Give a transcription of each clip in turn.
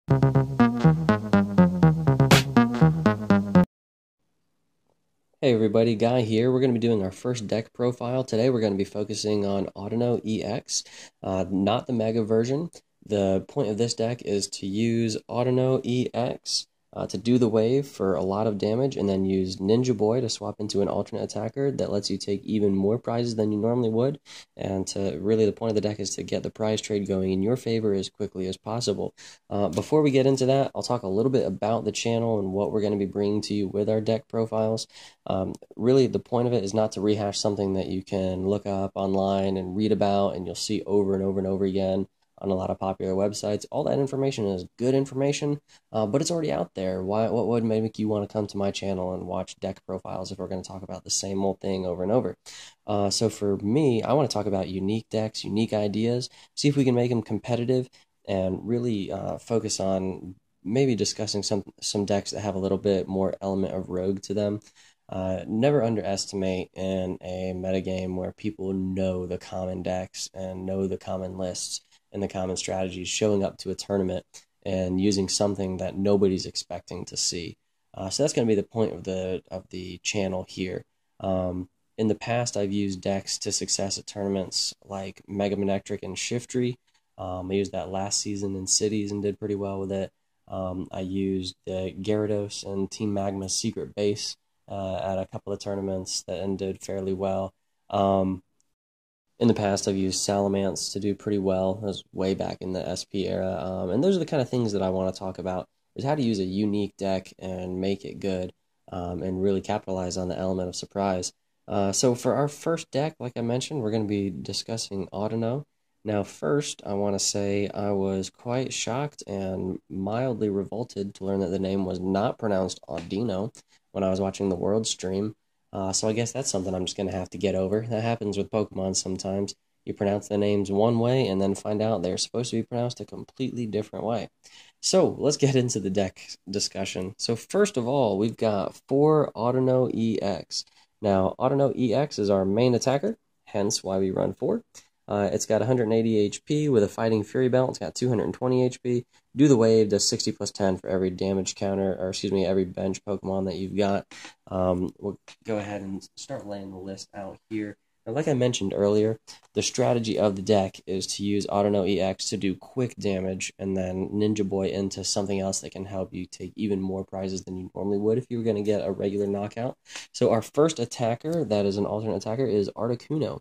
Hey everybody, Guy here. We're going to be doing our first deck profile. Today we're going to be focusing on Audino EX, not the Mega version. The point of this deck is to use Audino EX to do the wave for a lot of damage, and then use Ninja Boy to swap into an alternate attacker that lets you take even more prizes than you normally would. And to really, the point of the deck is to get the prize trade going in your favor as quickly as possible. Before we get into that, I'll talk a little bit about the channel and what we're going to be bringing to you with our deck profiles. Really, the point of it is not to rehash something that you can look up online and read about and you'll see over and over and over again on a lot of popular websites. All that information is good information, but it's already out there. What would make you want to come to my channel and watch deck profiles if we're going to talk about the same old thing over and over? So for me, I want to talk about unique decks, unique ideas, see if we can make them competitive, and really focus on maybe discussing some decks that have a little bit more element of rogue to them. Never underestimate in a metagame where people know the common decks and know the common lists and the common strategies, showing up to a tournament and using something that nobody's expecting to see. So that's going to be the point of the channel here. In the past, I've used decks to success at tournaments like Mega Manectric and Shiftry. I used that last season in Cities and did pretty well with it. I used the Gyarados and Team Magma's Secret Base at a couple of tournaments that ended fairly well. In the past, I've used Salamence to do pretty well. That was way back in the SP era. And those are the kind of things that I want to talk about, is how to use a unique deck and make it good, and really capitalize on the element of surprise. So for our first deck, like I mentioned, we're going to be discussing Audino. Now, first, I want to say I was quite shocked and mildly revolted to learn that the name was not pronounced Audino when I was watching the World stream. So I guess that's something I'm just going to have to get over. That happens with Pokemon sometimes. You pronounce the names one way and then find out they're supposed to be pronounced a completely different way. So let's get into the deck discussion. So first of all, we've got 4 Audino EX. Now, Audino EX is our main attacker, hence why we run 4. It's got 180 HP with a Fighting Fury belt. It's got 220 HP. Do the wave, does 60 plus 10 for every damage counter, or excuse me, every bench Pokemon that you've got. We'll go ahead and start laying the list out here. Now, like I mentioned earlier, the strategy of the deck is to use Audino EX to do quick damage, and then Ninja Boy into something else that can help you take even more prizes than you normally would if you were going to get a regular knockout. So our first attacker, that is an alternate attacker, is Articuno.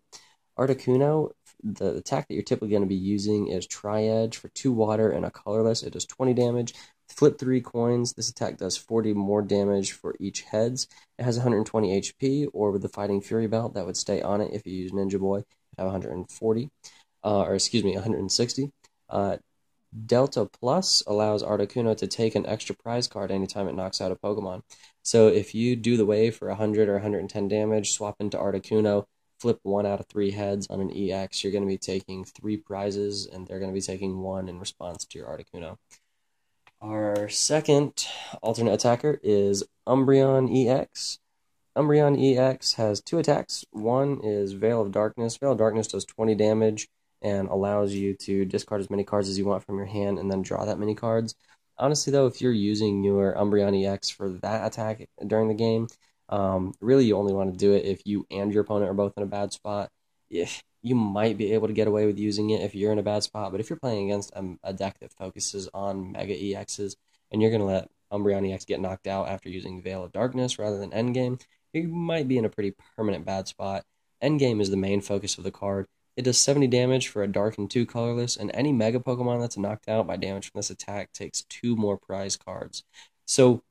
Articuno, the attack that you're typically going to be using is Tri-Edge for 2 water and a colorless. It does 20 damage. Flip 3 coins. This attack does 40 more damage for each heads. It has 120 HP, or with the Fighting Fury belt, that would stay on it if you use Ninja Boy. It have 140, or excuse me, 160. Delta Plus allows Articuno to take an extra prize card anytime it knocks out a Pokemon. So if you do the wave for 100 or 110 damage, swap into Articuno, flip 1 out of 3 heads on an EX, you're going to be taking 3 prizes, and they're going to be taking 1 in response to your Articuno. Our second alternate attacker is Umbreon EX. Umbreon EX has 2 attacks. One is Veil of Darkness. Veil of Darkness does 20 damage and allows you to discard as many cards as you want from your hand and then draw that many cards. Honestly, though, if you're using your Umbreon EX for that attack during the game, really you only want to do it if you and your opponent are both in a bad spot. You might be able to get away with using it if you're in a bad spot, but if you're playing against a deck that focuses on Mega EXs and you're going to let Umbreon EX get knocked out after using Veil of Darkness rather than Endgame, you might be in a pretty permanent bad spot. Endgame is the main focus of the card. It does 70 damage for a Dark and 2 colorless, and any Mega Pokemon that's knocked out by damage from this attack takes 2 more prize cards. So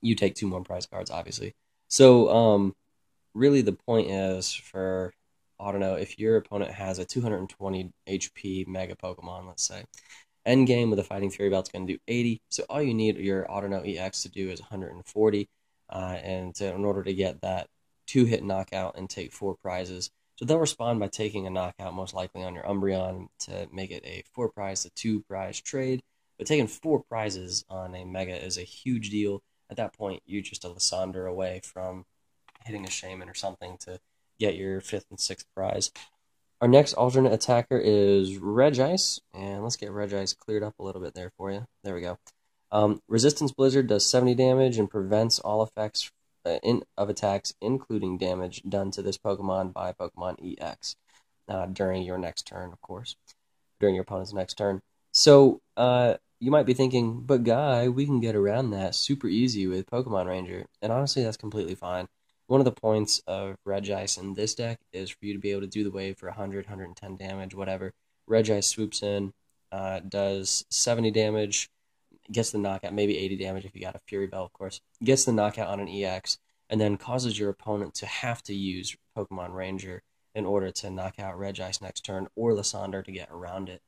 you take 2 more prize cards, obviously. So, really the point is for Audino, if your opponent has a 220 HP Mega Pokemon, let's say, Endgame with a Fighting Fury Belt's going to do 80, so all you need your Audino EX to do is 140, in order to get that 2-hit knockout and take 4 prizes. So they'll respond by taking a knockout, most likely on your Umbreon, to make it a 4-prize to 2-prize trade. But taking 4 prizes on a Mega is a huge deal. At that point, you're just a Lysandre away from hitting a Shaman or something to get your 5th and 6th prize. Our next alternate attacker is Regice, and let's get Regice cleared up a little bit there for you. There we go. Resistance Blizzard does 70 damage and prevents all effects of attacks, including damage done to this Pokemon by Pokemon EX during your next turn, of course, during your opponent's next turn. So you might be thinking, but Guy, we can get around that super easy with Pokemon Ranger, and honestly, that's completely fine. One of the points of Regice in this deck is for you to be able to do the wave for 100, 110 damage, whatever. Regice swoops in, does 70 damage, gets the knockout, maybe 80 damage if you got a Fury Bell, of course, gets the knockout on an EX, and then causes your opponent to have to use Pokemon Ranger in order to knock out Regice next turn, or Lysander to get around it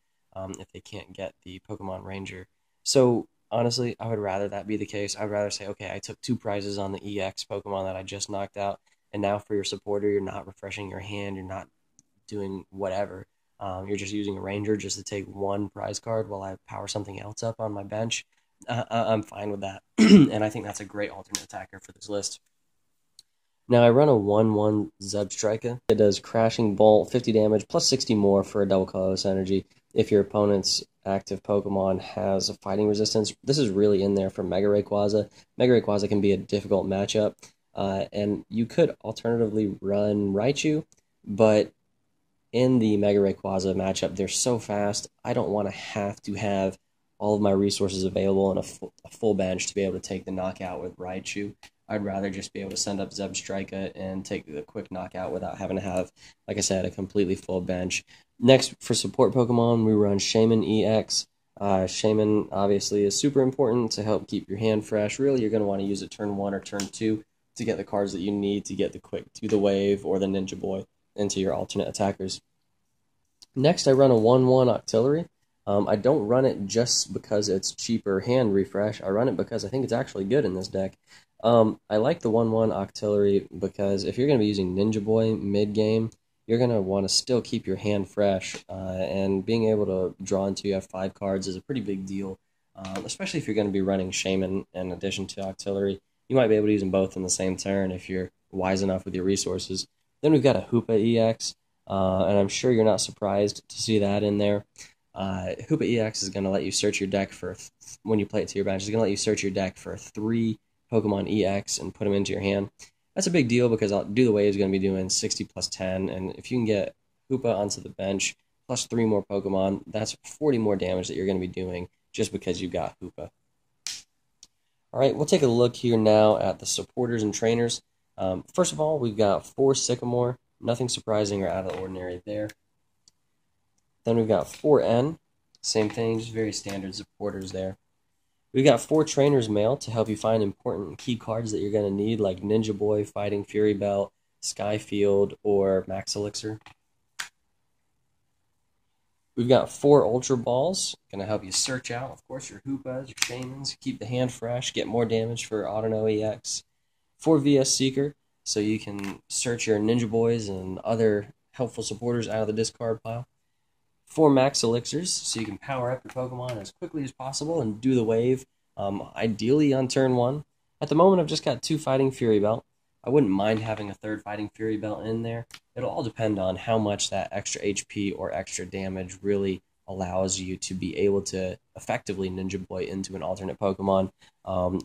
if they can't get the Pokemon Ranger. So honestly, I would rather that be the case. I'd rather say, okay, I took 2 prizes on the EX Pokemon that I just knocked out, and now for your supporter, you're not refreshing your hand, you're not doing whatever. You're just using a Ranger just to take 1 prize card while I power something else up on my bench. I'm fine with that, and I think that's a great alternate attacker for this list. Now I run a 1/1 Zebstrika. It does Crashing Bolt, 50 damage, plus 60 more for a double colorless energy if your opponent's active Pokemon has a fighting resistance. This is really in there for Mega Rayquaza. Mega Rayquaza can be a difficult matchup, and you could alternatively run Raichu, but in the Mega Rayquaza matchup, they're so fast, I don't want to have all of my resources available and a full bench to be able to take the knockout with Raichu. I'd rather just be able to send up Zebstrika and take the quick knockout without having to have, like I said, a completely full bench. Next, for support Pokemon, we run Shaman EX. Shaman, obviously, is super important to help keep your hand fresh. Really, you're going to want to use it turn 1 or turn 2 to get the cards that you need to get the quick Do the Wave or the Ninja Boy into your alternate attackers. Next, I run a 1/1 Octillery. I don't run it just because it's cheaper hand refresh. I run it because I think it's actually good in this deck. I like the 1/1 Octillery because if you're going to be using Ninja Boy mid-game, you're going to want to still keep your hand fresh, and being able to draw into F5 cards is a pretty big deal, especially if you're going to be running Shaman in addition to Octillery. You might be able to use them both in the same turn if you're wise enough with your resources. Then we've got a Hoopa EX, and I'm sure you're not surprised to see that in there. Hoopa EX is going to let you search your deck for, when you play it to your bench, it's going to let you search your deck for 3 Pokemon EX and put them into your hand. That's a big deal because Do the Wave is going to be doing 60 plus 10, and if you can get Hoopa onto the bench plus 3 more Pokemon, that's 40 more damage that you're going to be doing just because you got Hoopa. Alright, we'll take a look here now at the supporters and trainers. First of all, we've got 4 Sycamore. Nothing surprising or out of the ordinary there. Then we've got 4 N. Same thing, just very standard supporters there. We've got 4 Trainers Mail to help you find important key cards that you're going to need, like Ninja Boy, Fighting Fury Belt, Skyfield, or Max Elixir. We've got 4 Ultra Balls, going to help you search out, of course, your Hoopas, your Shamans, keep the hand fresh, get more damage for Audino EX. 4 VS Seeker, so you can search your Ninja Boys and other helpful supporters out of the discard pile. 4 Max Elixirs, so you can power up your Pokemon as quickly as possible and do the wave, ideally on turn 1. At the moment, I've just got 2 Fighting Fury Belt. I wouldn't mind having a 3rd Fighting Fury Belt in there. It'll all depend on how much that extra HP or extra damage really allows you to be able to effectively Ninja Boy into an alternate Pokemon,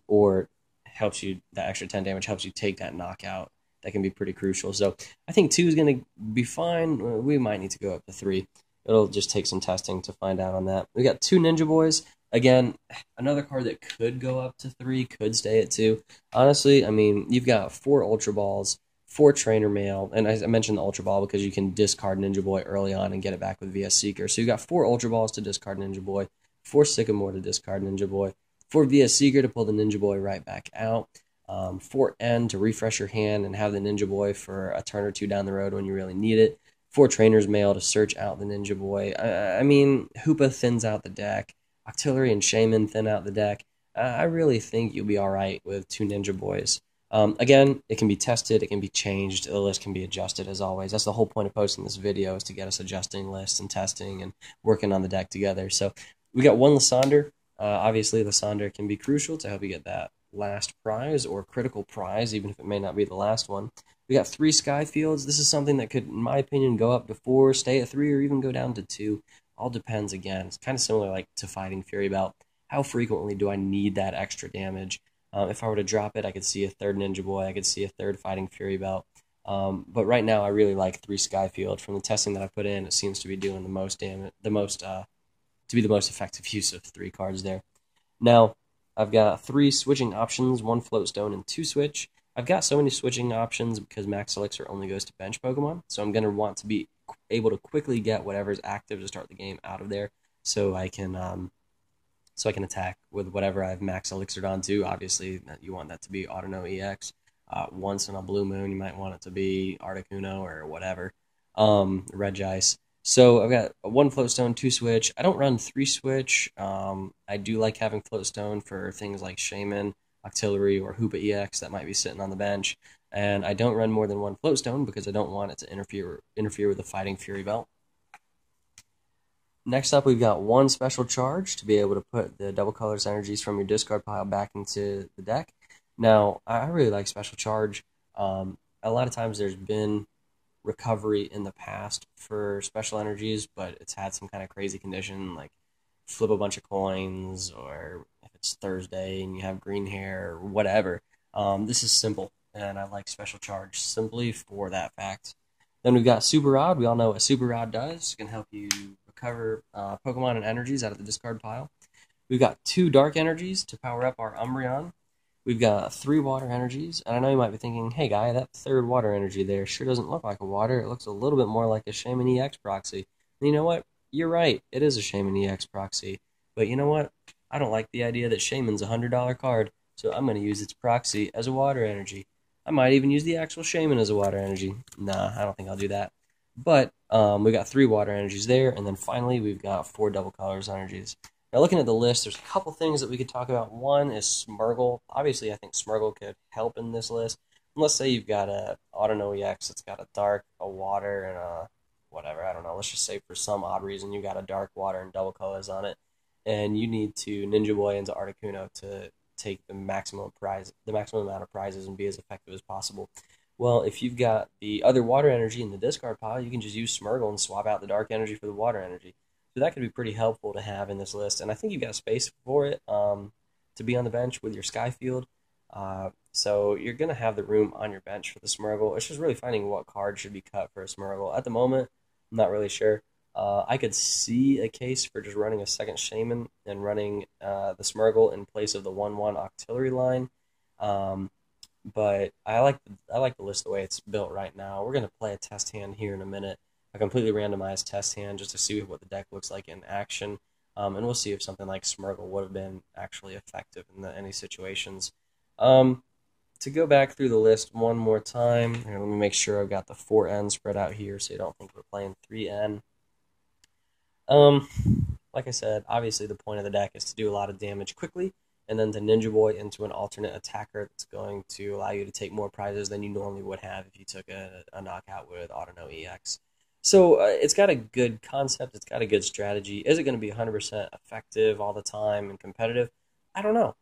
or helps you, that extra 10 damage helps you take that knockout. That can be pretty crucial. So I think 2 is going to be fine. We might need to go up to 3. It'll just take some testing to find out on that. We got 2 Ninja Boys. Again, another card that could go up to 3, could stay at 2. Honestly, I mean, you've got 4 Ultra Balls, 4 Trainer Mail, and I mentioned the Ultra Ball because you can discard Ninja Boy early on and get it back with VS Seeker. So you've got 4 Ultra Balls to discard Ninja Boy, 4 Sycamore to discard Ninja Boy, 4 VS Seeker to pull the Ninja Boy right back out, 4 N to refresh your hand and have the Ninja Boy for a turn or 2 down the road when you really need it, 4 Trainers Mail to search out the Ninja Boy. I mean, Hoopa thins out the deck. Octillery and Shaman thin out the deck. I really think you'll be alright with 2 Ninja Boys. Again, it can be tested, it can be changed, the list can be adjusted as always. That's the whole point of posting this video, is to get us adjusting lists and testing and working on the deck together. So we got 1 Lysander. Obviously, Lysander can be crucial to help you get that last prize or critical prize, even if it may not be the last one. We got 3 sky fields. This is something that could, in my opinion, go up to 4, stay at 3, or even go down to 2. All depends, again. It's kind of similar like to Fighting Fury Belt. How frequently do I need that extra damage? If I were to drop it, I could see a 3rd Ninja Boy. I could see a 3rd Fighting Fury Belt. But right now, I really like 3 Skyfield. From the testing that I put in, it seems to be doing the most damage, to be the most effective use of 3 cards there. Now, I've got 3 switching options: 1 Float Stone and 2 Switch. I've got so many switching options because Max Elixir only goes to bench Pokemon, so I'm going to want to be able to quickly get whatever's active to start the game out of there, so I can attack with whatever I've Max Elixired onto. Obviously, you want that to be Audino EX. Once in a blue moon, you might want it to be Articuno or whatever, Regice. So I've got 1 Float Stone, 2 Switch. I don't run 3 Switch. I do like having Float Stone for things like Shaman, Octillery, or Hoopa EX that might be sitting on the bench. And I don't run more than 1 Float Stone because I don't want it to interfere with the Fighting Fury Belt. Next up, we've got 1 Special Charge to be able to put the double colors energies from your discard pile back into the deck. Now, I really like Special Charge. A lot of times there's been recovery in the past for special energies, but it's had some kind of crazy condition, like flip a bunch of coins, or if it's Thursday and you have green hair, or whatever. This is simple, and I like Special Charge simply for that fact. Then we've got Super Rod. We all know what Super Rod does. It can help you recover Pokemon and energies out of the discard pile. We've got 2 Dark Energies to power up our Umbreon. We've got 3 Water Energies, and I know you might be thinking, hey guy, that 3rd Water Energy there sure doesn't look like a water. It looks a little bit more like a Shaman EX proxy. And you know what? You're right, it is a Shaman EX proxy. But you know what? I don't like the idea that Shaman's a $100 card, so I'm going to use its proxy as a Water Energy. I might even use the actual Shaman as a Water Energy. Nah, I don't think I'll do that. But we got 3 Water Energies there, and then finally we've got 4 Double Colors Energies. Now, looking at the list, there's a couple things that we could talk about. One is Smurgle. Obviously, I think Smurgle could help in this list. And let's say you've got a Audino EX that's got a Dark, a Water, and a whatever. I don't know. Let's just say for some odd reason you got a Dark, Water, and double colors on it, and you need to Ninja Boy into Articuno to take the maximum amount of prizes and be as effective as possible. Well, if you've got the other Water Energy in the discard pile, you can just use Smurgle and swap out the Dark Energy for the Water Energy. So that could be pretty helpful to have in this list, and I think you've got space for it to be on the bench with your Skyfield. So you're going to have the room on your bench for the Smurgle. It's just really finding what card should be cut for a Smurgle. At the moment, I'm not really sure. I could see a case for just running a 2nd Shaman and running the Smurgle in place of the 1/1 Octillery line. But I like the list the way it's built right now. We're going to play a test hand here in a minute. A completely randomized test hand just to see what the deck looks like in action. And we'll see if something like Smurgle would have been actually effective in any situations. To go back through the list one more time, here, let me make sure I've got the 4N spread out here so you don't think we're playing 3N. Like I said, obviously the point of the deck is to do a lot of damage quickly, and then to Ninja Boy into an alternate attacker that's going to allow you to take more prizes than you normally would have if you took a knockout with Audino EX. So it's got a good concept, it's got a good strategy. Is it going to be 100% effective all the time and competitive? I don't know.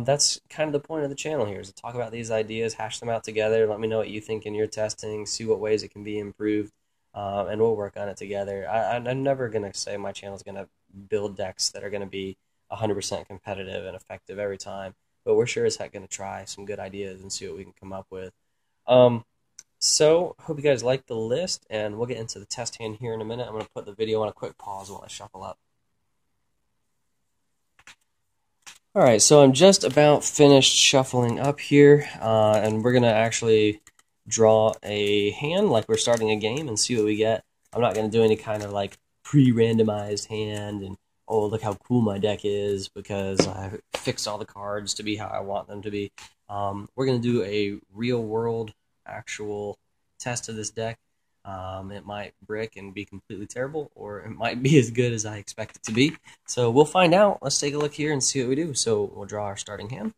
That's kind of the point of the channel here, is to talk about these ideas, hash them out together, let me know what you think in your testing, see what ways it can be improved, and we'll work on it together. I'm never going to say my channel is going to build decks that are going to be 100% competitive and effective every time, but we're sure as heck going to try some good ideas and see what we can come up with. So, hope you guys like the list, and we'll get into the test hand here in a minute. I'm going to put the video on a quick pause while I shuffle up. Alright, so I'm just about finished shuffling up here, and we're going to actually draw a hand like we're starting a game and see what we get. I'm not going to do any kind of like pre-randomized hand and, oh, look how cool my deck is because I fixed all the cards to be how I want them to be. We're going to do a real-world actual test of this deck. It might brick and be completely terrible, or it might be as good as I expect it to be. So we'll find out. Let's take a look here and see what we do. So we'll draw our starting hand.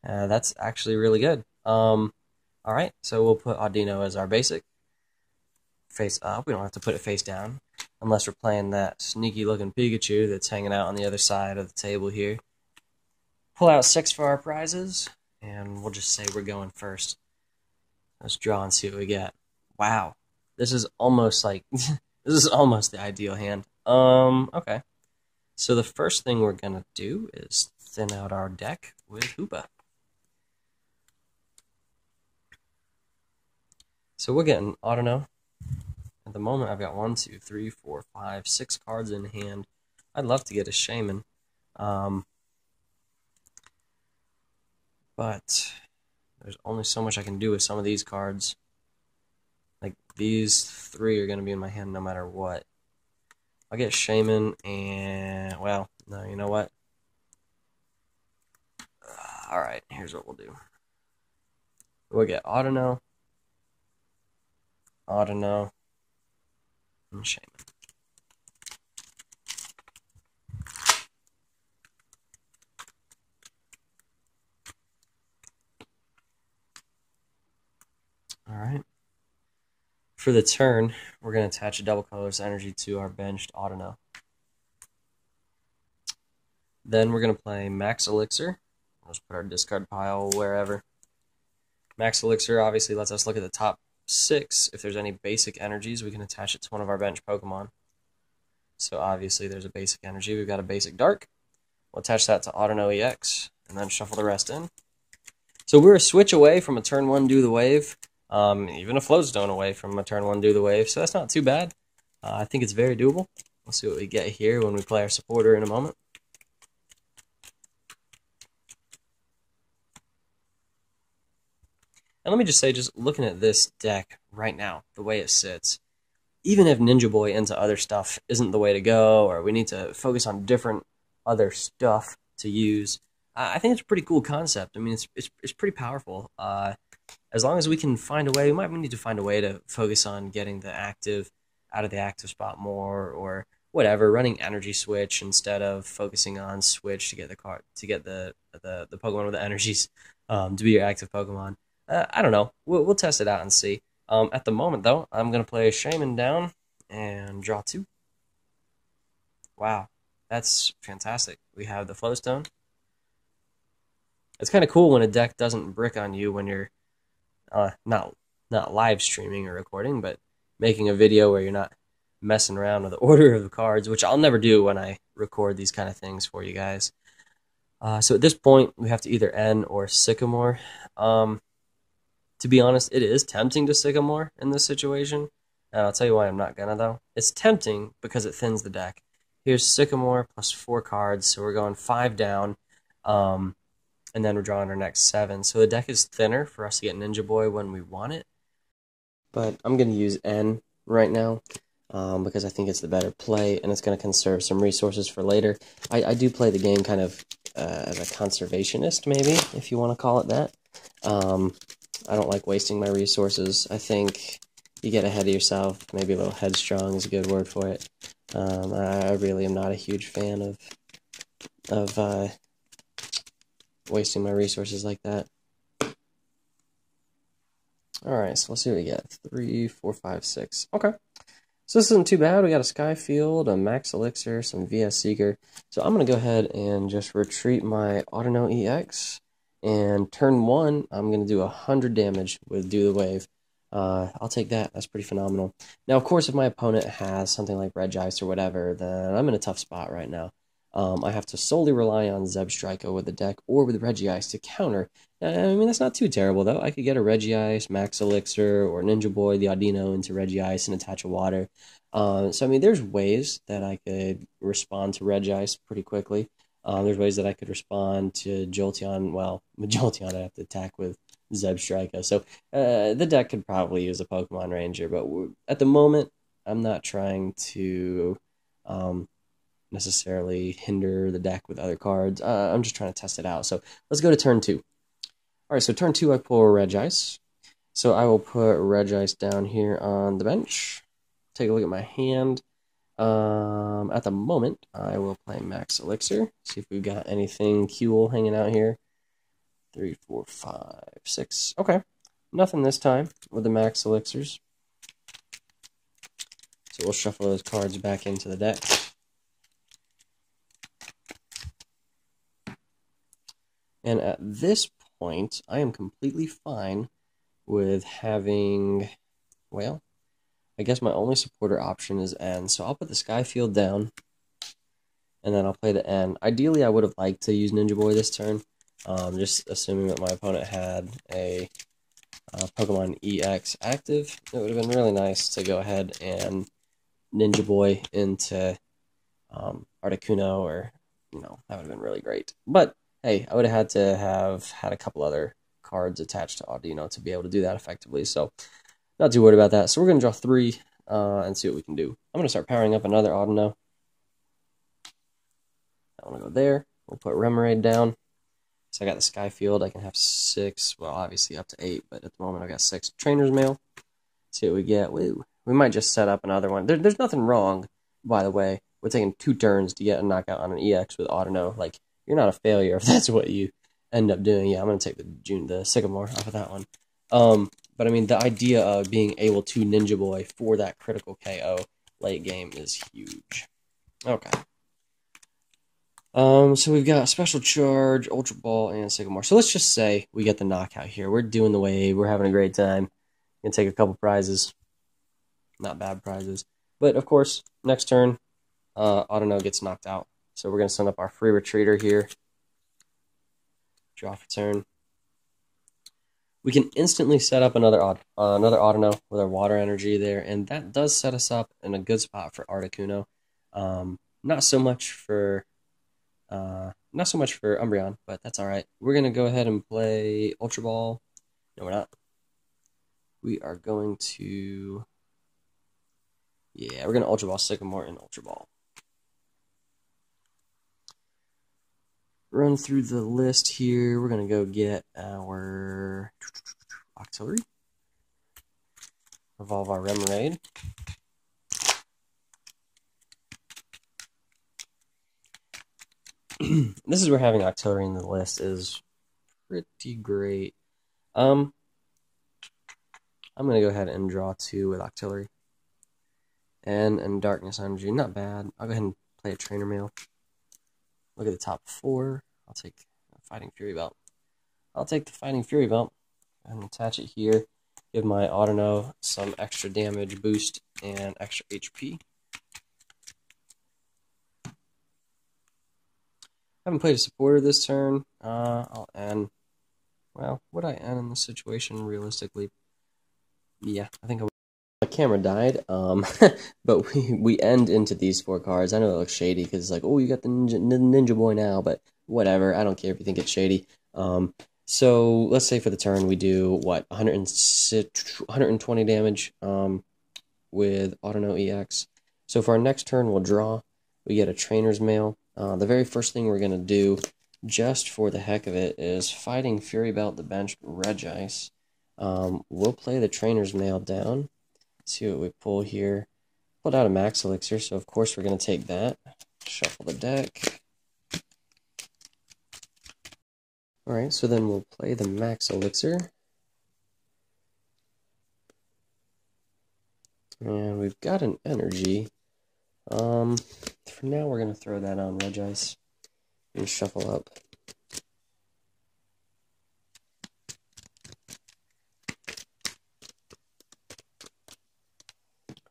That's actually really good. Alright, so we'll put Audino as our basic. Face up. We don't have to put it face down, unless we're playing that sneaky looking Pikachu that's hanging out on the other side of the table here. Pull out 6 for our prizes. and we'll just say we're going first. Let's draw and see what we get. Wow, this is almost like this is almost the ideal hand. Okay. So the first thing we're gonna do is thin out our deck with Hoopa. So we're getting Audino. At the moment, I've got 1, 2, 3, 4, 5, 6 cards in hand. I'd love to get a Shaman, but there's only so much I can do with some of these cards. Like, these 3 are going to be in my hand no matter what. I'll get Shaman and, well, no, you know what? Alright, here's what we'll do. We'll get Audino, and Shaman. Alright. For the turn, we're going to attach a double colorless energy to our benched Audino. Then we're going to play Max Elixir. Let's put our discard pile wherever. Max Elixir obviously lets us look at the top 6. If there's any basic energies, we can attach it to one of our bench Pokemon. So obviously there's a basic energy. We've got a basic Dark. We'll attach that to Audino EX, and then shuffle the rest in. So we're a switch away from a turn 1 Do the Wave. Even a Floatstone away from a turn 1 Do the Wave, so that's not too bad. I think it's very doable. We'll see what we get here when we play our supporter in a moment. And let me just say, just looking at this deck right now, the way it sits, even if Ninja Boy into other stuff isn't the way to go, or we need to focus on different other stuff to use, I think it's a pretty cool concept. I mean, it's pretty powerful. As long as we can find a way, we might need to find a way to focus on getting the active out of the active spot more, or whatever, running energy switch instead of focusing on switch to get the card, to get the Pokemon with the energies to be your active Pokemon. I don't know. We'll test it out and see. At the moment, though, I'm going to play Shaman down and draw 2. Wow, that's fantastic. We have the Flowstone. It's kind of cool when a deck doesn't brick on you when you're not live streaming or recording, but making a video where you're not messing around with the order of the cards, which I'll never do when I record these kind of things for you guys. So at this point, we have to either N or Sycamore. To be honest, it is tempting to Sycamore in this situation. And I'll tell you why I'm not gonna, though. It's tempting because it thins the deck. Here's Sycamore plus 4 cards, so we're going 5 down. And then we're drawing our next 7. So the deck is thinner for us to get Ninja Boy when we want it. But I'm going to use N right now because I think it's the better play, and it's going to conserve some resources for later. I do play the game kind of as a conservationist, maybe, if you want to call it that. I don't like wasting my resources. I think you get ahead of yourself. Maybe a little headstrong is a good word for it. I really am not a huge fan of wasting my resources like that. Alright, so let's see what we get. 3, 4, 5, 6. Okay. So this isn't too bad. We got a Skyfield, a Max Elixir, some VS Seeker. So I'm going to go ahead and just retreat my Audino EX. And turn 1, I'm going to do 100 damage with Do the Wave. I'll take that. That's pretty phenomenal. Now, of course, if my opponent has something like Regice or whatever, then I'm in a tough spot right now. I have to solely rely on Zebstrika with the deck or with Regice to counter. I mean, that's not too terrible, though. I could get a Regice, Max Elixir, or Ninja Boy, the Audino, into Regice and attach a water. So, I mean, there's ways that I could respond to Regice pretty quickly. There's ways that I could respond to Jolteon. Well, with Jolteon, I have to attack with Zebstrika. So the deck could probably use a Pokemon Ranger, but at the moment, I'm not trying to necessarily hinder the deck with other cards. I'm just trying to test it out. So let's go to turn 2. All right, so turn 2, I pull Regice. So I will put Regice down here on the bench. Take a look at my hand. At the moment, I will play Max Elixir. See if we've got anything cool hanging out here. 3, 4, 5, 6. Okay. Nothing this time with the Max Elixirs. So we'll shuffle those cards back into the deck. And at this point, I am completely fine with having, well, I guess my only supporter option is N, so I'll put the Sky Field down, and then I'll play the N. Ideally, I would have liked to use Ninja Boy this turn, just assuming that my opponent had a Pokemon EX active. It would have been really nice to go ahead and Ninja Boy into Articuno, or, that would have been really great. But, hey, I would have had to have had a couple other cards attached to Audino to be able to do that effectively, so not too worried about that. So we're going to draw 3 and see what we can do. I'm going to start powering up another Audino. I want to go there. We'll put Remoraid down. So I got the Sky Field. I can have 6, well, obviously up to 8, but at the moment I've got 6. Trainer's Mail. See what we get. Woo. We might just set up another one. There's nothing wrong, by the way, with taking 2 turns to get a knockout on an EX with Audino. Like, you're not a failure if that's what you end up doing. Yeah, I'm going to take the Sycamore off of that one. But I mean, the idea of being able to Ninja Boy for that critical KO late game is huge. Okay. So we've got Special Charge, Ultra Ball, and Sycamore. So let's just say we get the knockout here. We're doing the wave. We're having a great time. Gonna take a couple prizes. Not bad prizes. But, of course, next turn, Audino gets knocked out. So we're going to send up our free retreater here. Draw for turn. We can instantly set up another Audino with our water energy there, and that does set us up in a good spot for Articuno. Not so much for Umbreon, but that's all right. We're gonna go ahead and play Ultra Ball. No, we're not. We are going to, yeah, we're gonna Ultra Ball Sycamore and Ultra Ball. Run through the list here. We're going to go get our Octillery. Evolve our Remoraid. This is where having Octillery in the list is pretty great. I'm going to go ahead and draw 2 with Octillery. And Darkness Energy. Not bad. I'll go ahead and play a Trainer Mail. Look at the top 4. I'll take a Fighting Fury Belt. I'll take the Fighting Fury Belt and attach it here. Give my Audino some extra damage boost and extra HP. Haven't played a supporter this turn. I'll end. Well, would I end in this situation realistically? Yeah, I think I would. My camera died, but we end into these 4 cards. I know it looks shady because it's like, oh, you got the Ninja Boy now, but whatever. I don't care if you think it's shady. So let's say for the turn we do, what, 120 damage with Audino EX. So for our next turn, we'll draw. We get a Trainer's Mail. The very first thing we're going to do, just for the heck of it, is Fighting Fury Belt the benched Regice. We'll play the Trainer's Mail down. See what we pull here. Pulled out a Max Elixir, so of course we're going to take that. Shuffle the deck. Alright, so then we'll play the Max Elixir. And we've got an energy. For now we're going to throw that on Regice and shuffle up.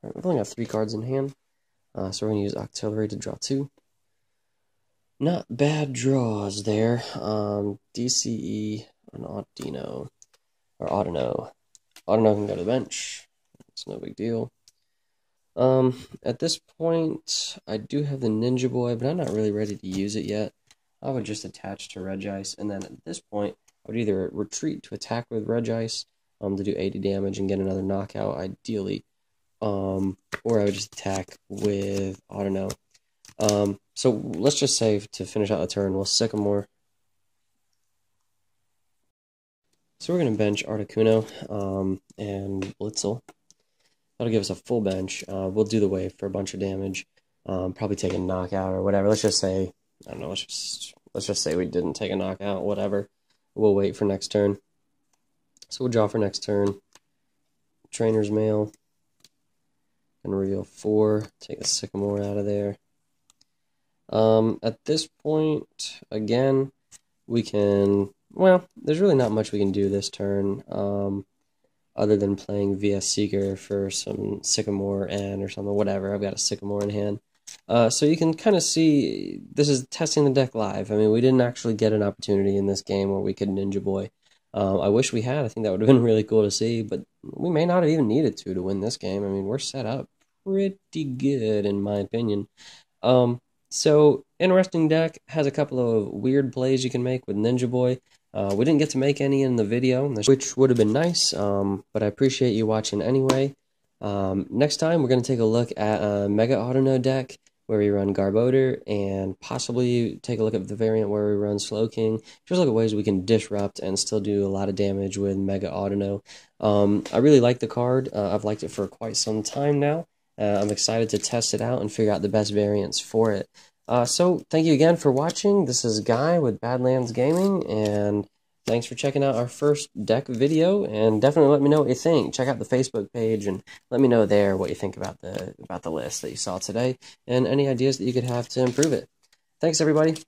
Alright, we've only got 3 cards in hand, so we're going to use Octillery to draw 2. Not bad draws there. DCE and Audino. Or Audino. Audino can go to the bench. It's no big deal. At this point, I do have the Ninja Boy, but I'm not really ready to use it yet. I would just attach to Regice, and then at this point, I would either retreat to attack with Regice to do 80 damage and get another knockout, ideally, or I would just attack with Audino. So let's just say, to finish out the turn, we'll Sycamore. So we're going to bench Articuno and Blitzel. That'll give us a full bench. We'll do the wave for a bunch of damage. Probably take a knockout or whatever. Let's just say, I don't know, let's just say we didn't take a knockout, whatever. We'll wait for next turn. So we'll draw for next turn. Trainer's Mail. Gonna reveal 4. Take the Sycamore out of there. At this point, again, we can well, there's really not much we can do this turn, other than playing via Seeker for some Sycamore N or something, whatever. I've got a Sycamore in hand. So you can kind of see, this is testing the deck live. I mean, we didn't actually get an opportunity in this game where we could Ninja Boy. I wish we had. I think that would have been really cool to see, but we may not have even needed to win this game. I mean, we're set up pretty good, in my opinion. So interesting deck, has a couple of weird plays you can make with Ninja Boy. We didn't get to make any in the video, which would have been nice, but I appreciate you watching anyway. Next time, we're going to take a look at a Mega Audino deck where we run Garbodor, and possibly take a look at the variant where we run Slowking. Just look at ways we can disrupt and still do a lot of damage with Mega Audino. I really like the card. I've liked it for quite some time now. I'm excited to test it out and figure out the best variants for it. So thank you again for watching. This is Guy with Badlands Gaming, and thanks for checking out our first deck video, and definitely let me know what you think. Check out the Facebook page and let me know there what you think about the list that you saw today and any ideas that you could have to improve it. Thanks, everybody.